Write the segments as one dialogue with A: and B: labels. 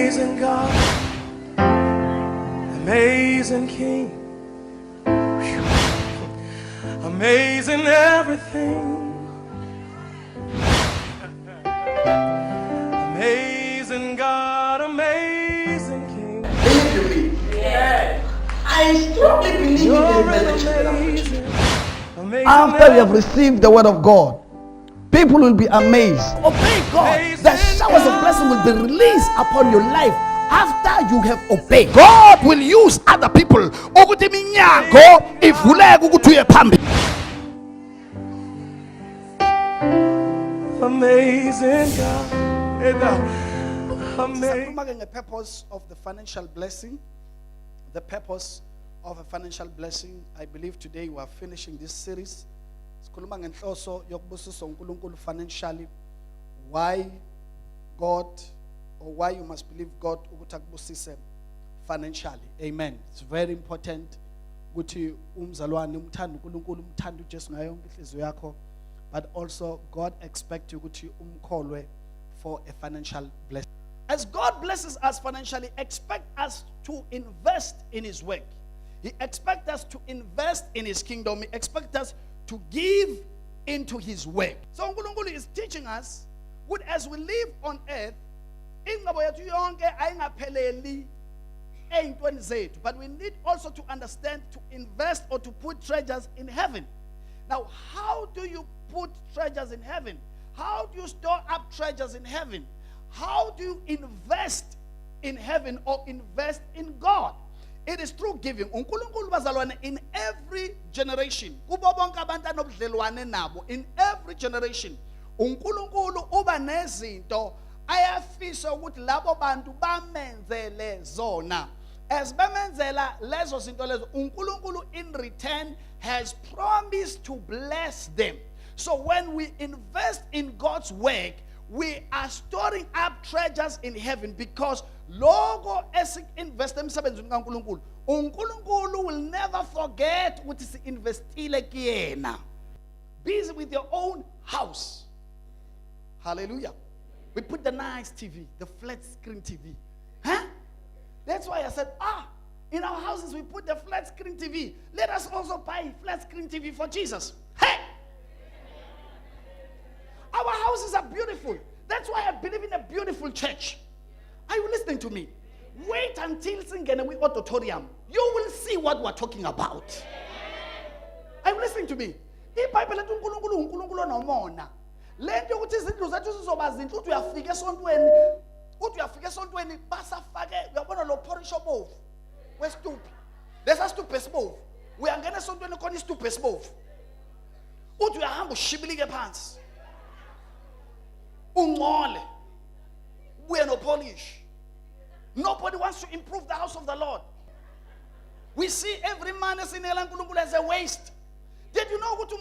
A: Amazing God, amazing King, amazing everything, amazing God, amazing King.
B: Believe you me. Yeah. I strongly believe in the resurrection. After you have received the word of God, people will be amazed. Obey God. The showers of blessing will be released upon your life after you have obeyed. God will use other people. Ukuthi iminyango ivuleke ukuthi uye phambili.
A: Amazing God. Amazing.
B: The purpose of the financial blessing. The purpose of a financial blessing. I believe today we are finishing this series. Sikhuluma ngenhloso yokubusisa uNkulunkulu financially. Why God, or why you must believe God ukuthi akubusise financially. Amen. It's very important ukuthi umzalwane umthanda uNkulunkulu umthanda uJesu ngayo yonke inhliziyo yakho, but also God expects you ukuthi umkholwe for a financial blessing. As God blesses us financially, expect us to invest in His work. He expects us to invest in His kingdom. He expects us to give into His work. So uNkulunkulu is teaching us that as we live on earth, but we need also to understand to invest or to put treasures in heaven. Now, how do you put treasures in heaven? How do you store up treasures in heaven? How do you invest in heaven or invest in God? It is through giving. uNkulunkulu bazalwane, in every generation, in every generation, uNkulunkulu uba nezinto ayafisa ukuthi labo bantu bamenzele zona. As bamenzela lezo zinto lezo, uNkulunkulu in return has promised to bless them. So when we invest in God's work, we are storing up treasures in heaven, because logo invest emsebenzini kaNkulunkulu, uNkulunkulu will never forget what is investile kuyena. Busy with your own house. Hallelujah. We put the nice TV, the flat screen TV. Huh? That's why I said, in our houses we put the flat screen TV. Let us also buy flat screen TV for Jesus. Hey! Our houses are beautiful. That's why I believe in a beautiful church. Are you listening to me? Wait until Singene with auditorium. You will see what we're talking about. Are you listening to me? iBhayibheli lethi uNkulunkulu nomona. Lento ukuthi izindlu zethu sizoba zinhle uthi uyafika esontweni basafake uyabona lo porisho bovu wesituphi. Lesa stuphe esibovu. Uyangena esontweni khona isituphe esibovu. Uthi uyahamba ushibilike phansi. Ungcole. We are no polish. Nobody wants to improve the house of the Lord. We see every man as a waste. Did you know what to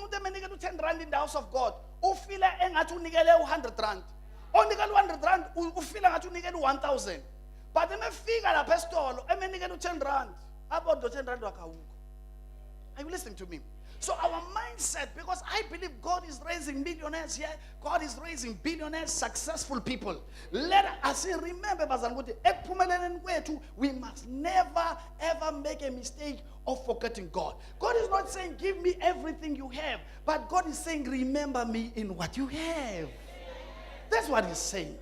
B: 10 rand in the house of God? Ufila engathi unikele 100 rand. Onikele 100 rand ufila engathi unikele 1000. But emefika lapha esitolo emenikele 10 rand. About 10 rand wakawuko. Are you listening to me? So our mindset, because I believe God is raising millionaires here, God is raising billionaires, successful people. Let us remember, we must never ever make a mistake of forgetting God. God is not saying, give me everything you have, but God is saying, remember me in what you have. That's what He's saying.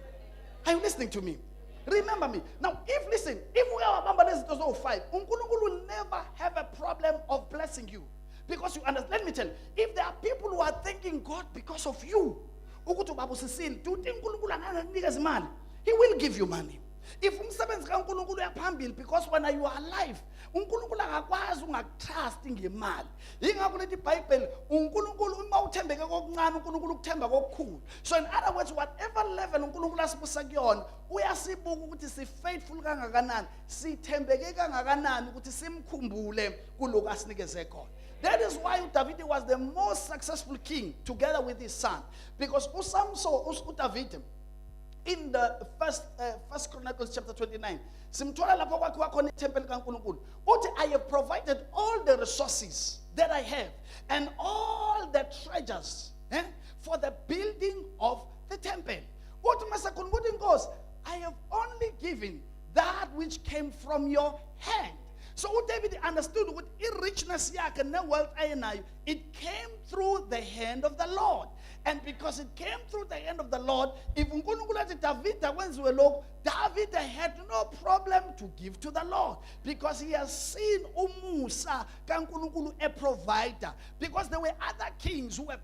B: Are you listening to me? Remember me. Now, if we are Bamba 5, uNkulunkulu will never have a problem of blessing you. Because you understand, let me tell you, if there are people who are thanking God because of you, do you think He will give you money? If because when you are alive, uNkulunkulu akakwazi ungatrust ngemali. Ingakho lethi iBhayibheli uNkulunkulu uma uthembeke kokuncane uNkulunkulu ukuthemba kokukhulu. So in other words, whatever level uNkulunkulu asibusa kuyona, uyasibuka ukuthi si faithful kangakanani, sithembeke kangakanani ukuthi simkhumbule kuloko asinikeze khona. That is why David was the most successful king together with his son. Because David, in the first Chronicles chapter 29, I have provided all the resources that I have and all the treasures for the building of the temple. I have only given came from your hand. So uDavid understood ukuthi i-richness yakhe ne-wealth ayenayo, it came through the hand of the Lord. And because it came through the hand of the Lord, if uNkulunkulu ethi David akwenziwe lokhu, David had no problem to give to the Lord, because he has seen umusa kaNkulunkulu, a provider. Because there were other kings who were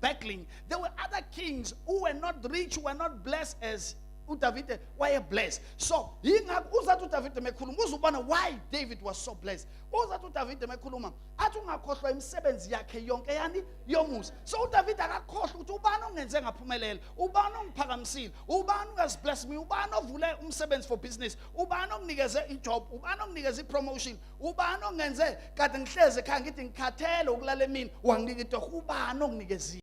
B: battling. There were other kings who were not rich, who were not blessed as uDavid were blessed. So yingakho uzathi uDavid mekhuluma uzubona why David was so blessed. Uzathi uDavid mekhuluma athi ungakhohlwa imisebenzi yakhe yonke yani yomusa. So uDavid akakhohlwa ukuthi ubani ongenze ngaphumelela, ubani ongiphakamisile, ubani ungasibless me, ubani ovule umsebenzi for business, ubani onginikeze ijob, ubani onginikeze ipromotion, ubani ongenze kade ngihleze ekhaya ngithi ngikhathele ukulala emini wanginika itoho, ubani onginikeze